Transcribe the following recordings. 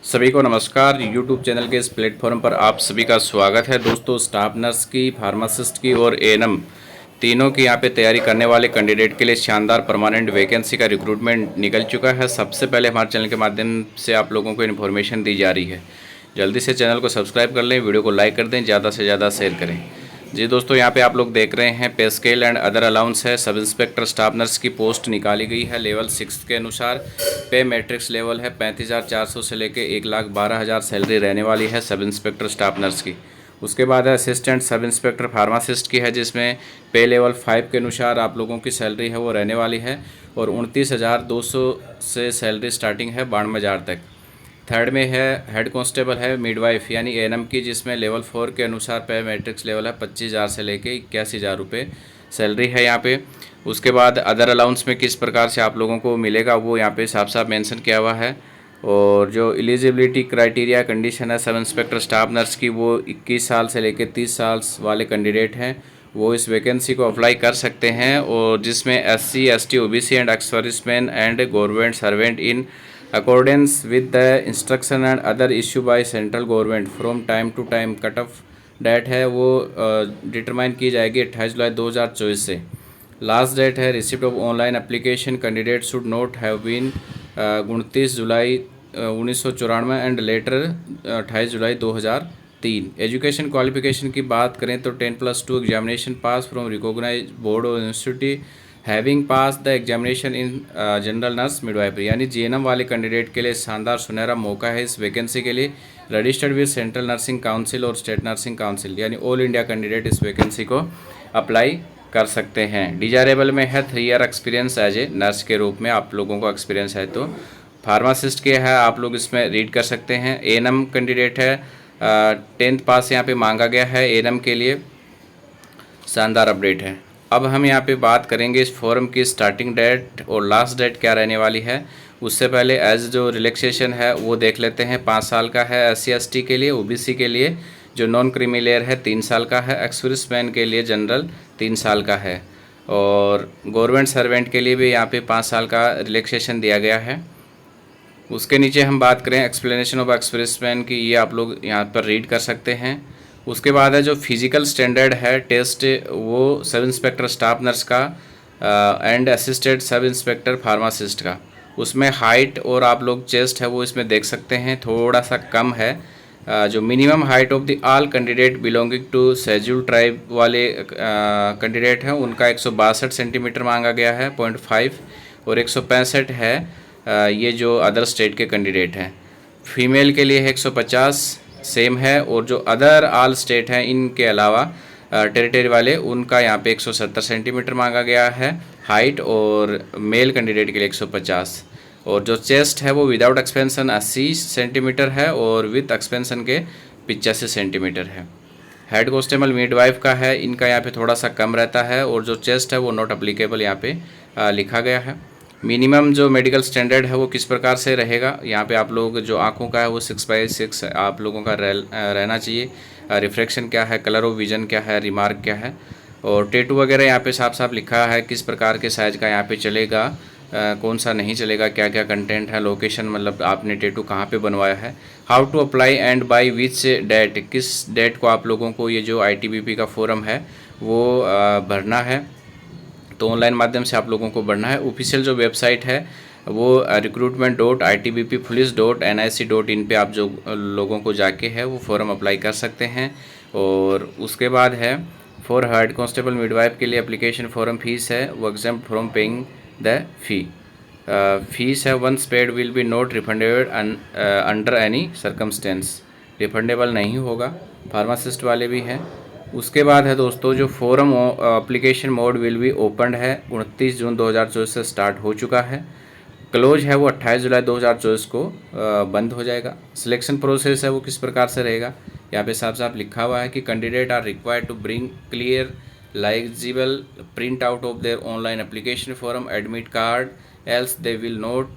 सभी को नमस्कार। YouTube चैनल के इस प्लेटफॉर्म पर आप सभी का स्वागत है। दोस्तों, स्टाफ नर्स की, फार्मासिस्ट की और एएनएम तीनों की यहाँ पे तैयारी करने वाले कैंडिडेट के लिए शानदार परमानेंट वैकेंसी का रिक्रूटमेंट निकल चुका है। सबसे पहले हमारे चैनल के माध्यम से आप लोगों को इन्फॉर्मेशन दी जा रही है। जल्दी से चैनल को सब्सक्राइब कर लें, वीडियो को लाइक कर दें, ज़्यादा से ज़्यादा शेयर करें। जी दोस्तों, यहाँ पे आप लोग देख रहे हैं पे स्केल एंड अदर अलाउंस है। सब इंस्पेक्टर स्टाफ नर्स की पोस्ट निकाली गई है। लेवल 6 के अनुसार पे मैट्रिक्स लेवल है 35,400 से लेके 1,12,000 सैलरी रहने वाली है सब इंस्पेक्टर स्टाफ नर्स की। उसके बाद है असिस्टेंट सब इंस्पेक्टर फार्मासिस्ट की है, जिसमें पे लेवल 5 के अनुसार आप लोगों की सैलरी है वो रहने वाली है और 29,200 से सैलरी स्टार्टिंग है 92,000 तक। थर्ड में है हेड कांस्टेबल है मिडवाइफ यानी एएनएम की, जिसमें लेवल 4 के अनुसार पे मैट्रिक्स लेवल है 25,000 से लेके 81,000 रुपये सैलरी है यहाँ पे। उसके बाद अदर अलाउंस में किस प्रकार से आप लोगों को मिलेगा वो यहाँ पे साफ साफ मेंशन किया हुआ है। और जो एलिजिबिलिटी क्राइटेरिया कंडीशन है सब इंस्पेक्टर स्टाफ नर्स की, वो 21 साल से लेकर 30 साल वाले कैंडिडेट हैं वो इस वैकेंसी को अप्लाई कर सकते हैं। और जिसमें SC ST OBC and ex serviceman and government servant in accordance with the instruction and other issue by central government from time to time। Cut off date है वो डिटरमाइन की जाएगी 28 जुलाई 2024 से। लास्ट डेट है receipt of online application candidate should not have been 29 July 1994 and later 28 July 2003। Education qualification की बात करें तो 10+2 examination pass from recognise board और institute having pass the examination in general nurse midwifery यानी GNM वाले candidate के लिए शानदार सुनहरा मौका है इस वैकेंसी के लिए। Registered with central nursing council और स्टेट नर्सिंग काउंसिल यानी ऑल इंडिया कैंडिडेट इस वैकेंसी को अप्लाई कर सकते हैं। डिजायरेबल में है 3 year experience as a nurse के रूप में आप लोगों को एक्सपीरियंस है। तो फार्मासिस्ट के है आप लोग इसमें रीड कर सकते हैं। एएनएम कैंडिडेट है 10th पास यहाँ पे मांगा गया है एएनएम के लिए। शानदार अपडेट है। अब हम यहाँ पे बात करेंगे इस फॉर्म की स्टार्टिंग डेट और लास्ट डेट क्या रहने वाली है। उससे पहले एज जो रिलैक्सेशन है वो देख लेते हैं। 5 साल का है SC ST के लिए। OBC के लिए जो नॉन क्रीमी लेयर है 3 साल का है। एक्स सर्विसमैन के लिए जनरल 3 साल का है और गवर्नमेंट सर्वेंट के लिए भी यहाँ पे 5 साल का रिलैक्सेशन दिया गया है। उसके नीचे हम बात करें एक्सप्लेनेशन ऑफ एक्स सर्विसमैन की, ये आप लोग यहाँ पर रीड कर सकते हैं। उसके बाद है जो फिजिकल स्टैंडर्ड है टेस्ट वो सब इंस्पेक्टर स्टाफ नर्स का and assistant sub inspector pharmacist का, उसमें हाइट और आप लोग चेस्ट है वो इसमें देख सकते हैं थोड़ा सा कम है। जो minimum height of the all candidate belonging to schedule tribe वाले कैंडिडेट हैं उनका 162 सेंटीमीटर मांगा गया है 0.5 और 165 है ये जो अदर स्टेट के कैंडिडेट हैं। फीमेल के लिए 150 सेम है और जो अदर ऑल स्टेट हैं इनके अलावा टेरिटरी वाले उनका यहाँ पे 170 सेंटीमीटर मांगा गया है हाइट और मेल कैंडिडेट के लिए 150। और जो चेस्ट है वो विदाउट एक्सपेंशन 80 सेंटीमीटर है और विथ एक्सपेंशन के 85 सेंटीमीटर है। हेड कांस्टेबल मिडवाइफ का है, इनका यहाँ पे थोड़ा सा कम रहता है और जो चेस्ट है वो नॉट अप्लीकेबल यहाँ पे लिखा गया है। मिनिमम जो मेडिकल स्टैंडर्ड है वो किस प्रकार से रहेगा, यहाँ पे आप लोग जो आँखों का है वो 6/6 आप लोगों का रहना चाहिए। रिफ्रैक्शन क्या है, कलर ऑफ विजन क्या है, रिमार्क क्या है और टेटू वगैरह यहाँ पे साफ साफ लिखा है किस प्रकार के साइज़ का यहाँ पे चलेगा, कौन सा नहीं चलेगा, क्या क्या कंटेंट है, लोकेशन मतलब आपने टेटू कहाँ पे बनवाया है, how to apply and by which date, किस डेट को आप लोगों को ये जो ITBP का फॉर्म है वो भरना है। तो ऑनलाइन माध्यम से आप लोगों को बढ़ना है। ऑफिशियल जो वेबसाइट है वो recruitment.itbppolice.nic.in पे आप जो लोगों को जाके है वो फॉर्म अप्लाई कर सकते हैं। और उसके बाद है फॉर हेड कांस्टेबल मिडवाइफ के लिए एप्लीकेशन फॉर्म फीस है वो exam from paying the fee. Fees है once paid will be not refundable under any circumstance, refundable नहीं होगा। फार्मासिस्ट वाले भी हैं। उसके बाद है दोस्तों जो form application mode will be opened है 29 जून 2024 से स्टार्ट हो चुका है। क्लोज है वो 28 जुलाई 2024 को बंद हो जाएगा। सिलेक्शन प्रोसेस है वो किस प्रकार से रहेगा, यहाँ पे साफ साफ लिखा हुआ है कि candidate are required to bring clear legible print out of their online application form admit card else they will not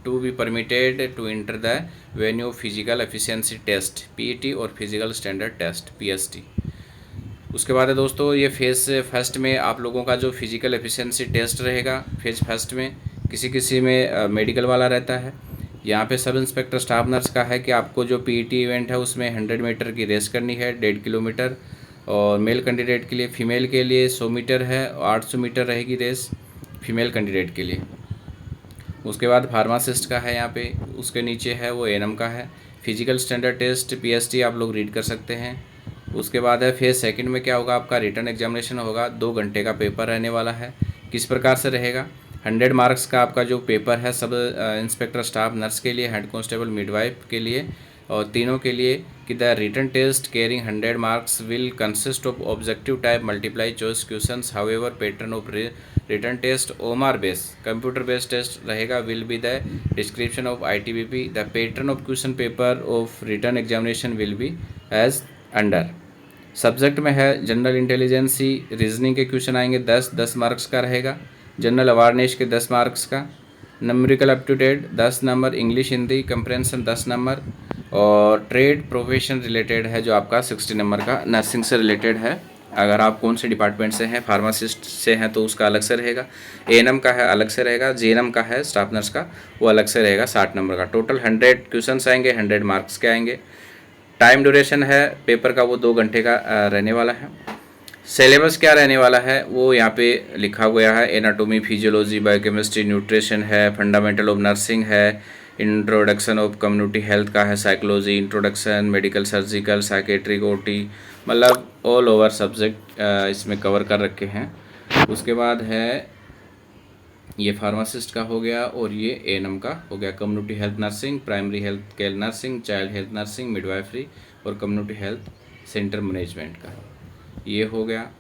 to be permitted to enter the venue physical efficiency test PET और physical standard test PST। उसके बाद है दोस्तों ये phase first में आप लोगों का जो फिजिकल एफिशिएंसी टेस्ट रहेगा फेज़ फर्स्ट में, किसी किसी में मेडिकल वाला रहता है। यहाँ पे सब इंस्पेक्टर स्टाफ नर्स का है कि आपको जो पीईटी इवेंट है उसमें 100 मीटर की रेस करनी है, 1.5 किलोमीटर। और मेल कैंडिडेट के लिए, फीमेल के लिए 100 मीटर है, 800 मीटर रहेगी रेस फीमेल कैंडिडेट के लिए। उसके बाद फार्मासिस्ट का है यहाँ पे, उसके नीचे है वो एएनएम का है। फिजिकल स्टैंडर्ड टेस्ट पीएसटी आप लोग रीड कर सकते हैं। उसके बाद है फेज सेकंड में क्या होगा, आपका रिटर्न एग्जामिनेशन होगा, 2 घंटे का पेपर रहने वाला है। किस प्रकार से रहेगा, 100 मार्क्स का आपका जो पेपर है सब इंस्पेक्टर स्टाफ नर्स के लिए, हेड कांस्टेबल, मिडवाइफ के लिए और तीनों के लिए कि the written test carrying 100 marks will consist of objective type multiply choice questions. However pattern of written test OMR base computer based test रहेगा, will be the description of ITBP. The pattern of question paper of written examination will be as under. Subject में है general intelligence, reasoning के question आएंगे 10 marks का रहेगा, general awareness के 10 marks का, numerical aptitude 10 number, English Hindi compression 10 number और trade profession related है जो आपका 60 नंबर का नर्सिंग से रिलेटेड है। अगर आप कौन से डिपार्टमेंट से हैं, फार्मासिस्ट से हैं तो उसका अलग से रहेगा, एएनएम का है अलग से रहेगा, जीएनएम का है स्टाफ नर्स का वो अलग से रहेगा 60 नंबर का। टोटल 100 क्वेश्चन आएंगे, 100 मार्क्स के आएंगे। टाइम ड्यूरेशन है पेपर का वो 2 घंटे का रहने वाला है। सिलेबस क्या रहने वाला है वो यहाँ पे लिखा गया है, एनाटोमी, फिजियोलॉजी, बायोकेमिस्ट्री, न्यूट्रिशन है, फंडामेंटल ऑफ नर्सिंग है, इंट्रोडक्शन ऑफ कम्युनिटी हेल्थ का है, psychology, introduction, medical, surgical, psychiatric, OT, मतलब ऑल ओवर सब्जेक्ट इसमें कवर कर रखे हैं। उसके बाद है ये फार्मासिस्ट का हो गया और ये एएनएम का हो गया, community health nursing, primary health care nursing, child health nursing, midwifery और कम्युनिटी हेल्थ सेंटर मैनेजमेंट का ये हो गया।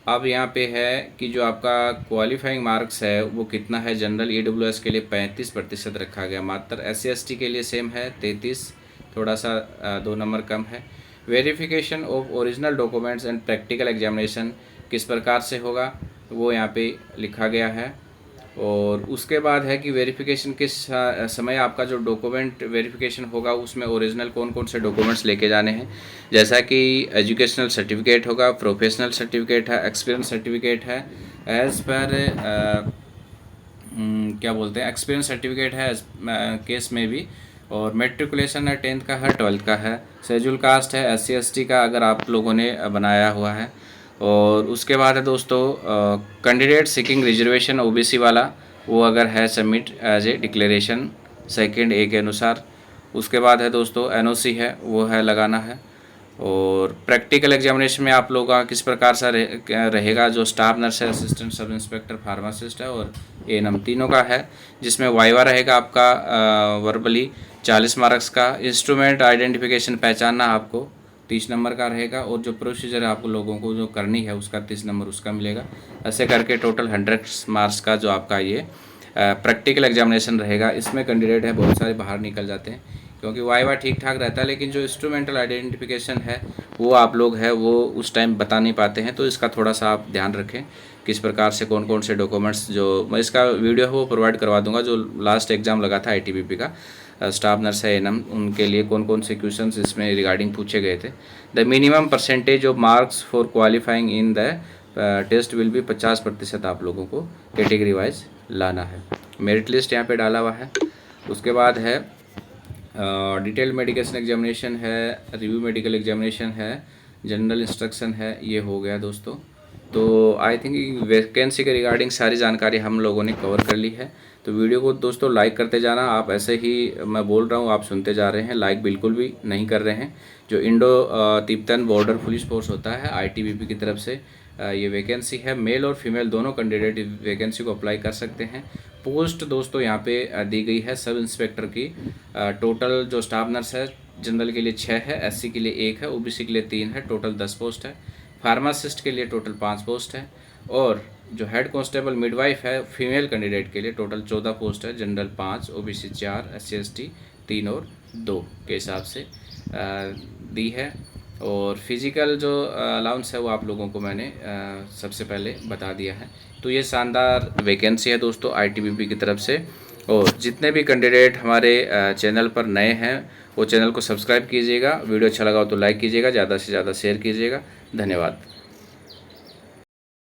अब यहाँ पे है कि जो आपका क्वालिफाइंग मार्क्स है वो कितना है, जनरल ईडब्ल्यूएस के लिए 35% रखा गया मात्र, SC/ST के लिए सेम है 33, थोड़ा सा 2 नंबर कम है। Verification of original documents and practical examination किस प्रकार से होगा वो यहाँ पे लिखा गया है। और उसके बाद है कि वेरिफिकेशन के समय आपका जो डॉक्यूमेंट वेरिफिकेशन होगा उसमें ओरिजिनल कौन कौन से डॉक्यूमेंट्स लेके जाने हैं, जैसा कि एजुकेशनल सर्टिफिकेट होगा, प्रोफेशनल सर्टिफिकेट है, एक्सपीरियंस सर्टिफिकेट है, एज़ पर क्या बोलते हैं एक्सपीरियंस सर्टिफिकेट है केस में भी, और मेट्रिकुलेशन है 10th का है, 12th का है, शेड्यूल कास्ट है, SC/ST का अगर आप लोगों ने बनाया हुआ है। और उसके बाद है दोस्तों कैंडिडेट सीकिंग रिजर्वेशन OBC वाला वो अगर है submit as a declaration second A के अनुसार। उसके बाद है दोस्तों NOC है वो है लगाना है। और प्रैक्टिकल एग्जामिनेशन में आप लोगों का किस प्रकार से रहेगा, जो स्टाफ नर्स है, असिस्टेंट सब इंस्पेक्टर, फार्मासिस्ट है और एएनएम तीनों का है, जिसमें वाइवा रहेगा आपका वर्बली 40 मार्क्स का। इंस्ट्रूमेंट आइडेंटिफिकेशन पहचानना आपको 30 नंबर का रहेगा और जो प्रोसीजर है आप लोगों को जो करनी है उसका 30 नंबर उसका मिलेगा। ऐसे करके टोटल 100 मार्क्स का जो आपका ये प्रैक्टिकल एग्जामिनेशन रहेगा। इसमें कैंडिडेट है बहुत सारे बाहर निकल जाते हैं क्योंकि वाइवा ठीक ठाक रहता है, लेकिन जो इंस्ट्रूमेंटल आइडेंटिफिकेशन है वो आप लोग है वो उस टाइम बता नहीं पाते हैं, तो इसका थोड़ा सा आप ध्यान रखें किस प्रकार से कौन कौन से डॉक्यूमेंट्स, जो मैं इसका वीडियो है वो प्रोवाइड करवा दूंगा, जो लास्ट एग्ज़ाम लगा था ITBP का स्टाफ नर्स है एएनएम उनके लिए कौन कौन से क्वेश्चंस इसमें रिगार्डिंग पूछे गए थे। The minimum percentage of marks for qualifying in the test will be 50% आप लोगों को कैटेगरी वाइज लाना है। मेरिट लिस्ट यहाँ पे डाला हुआ है। उसके बाद है डिटेल मेडिकेशन एग्जामिनेशन है, रिव्यू मेडिकल एग्जामिनेशन है, जनरल इंस्ट्रक्शन है, ये हो गया दोस्तों। तो आई थिंक वैकेंसी के रिगार्डिंग सारी जानकारी हम लोगों ने कवर कर ली है। तो वीडियो को दोस्तों लाइक करते जाना, आप ऐसे ही मैं बोल रहा हूँ आप सुनते जा रहे हैं, लाइक बिल्कुल भी नहीं कर रहे हैं। जो Indo Tibetan border police force होता है ITBP की तरफ से ये वैकेंसी है, मेल और फीमेल दोनों कैंडिडेट वैकेंसी को अप्लाई कर सकते हैं। पोस्ट दोस्तों यहाँ पे दी गई है सब इंस्पेक्टर की। टोटल जो स्टाफ नर्स है जनरल के लिए 6 है, SC के लिए 1 है, OBC के लिए 3 है, टोटल 10 पोस्ट है। फार्मासिस्ट के लिए टोटल 5 पोस्ट है और जो हेड कांस्टेबल मिडवाइफ है फीमेल कैंडिडेट के लिए टोटल 14 पोस्ट है, जनरल 5, OBC 4, SC/ST 3 और 2 के हिसाब से दी है। और फिज़िकल जो अलाउंस है वो आप लोगों को मैंने सबसे पहले बता दिया है। तो ये शानदार वैकेंसी है दोस्तों ITBP की तरफ से। और जितने भी कैंडिडेट हमारे चैनल पर नए हैं वो चैनल को सब्सक्राइब कीजिएगा, वीडियो अच्छा लगा हो तो लाइक कीजिएगा, ज़्यादा से ज़्यादा शेयर कीजिएगा। धन्यवाद।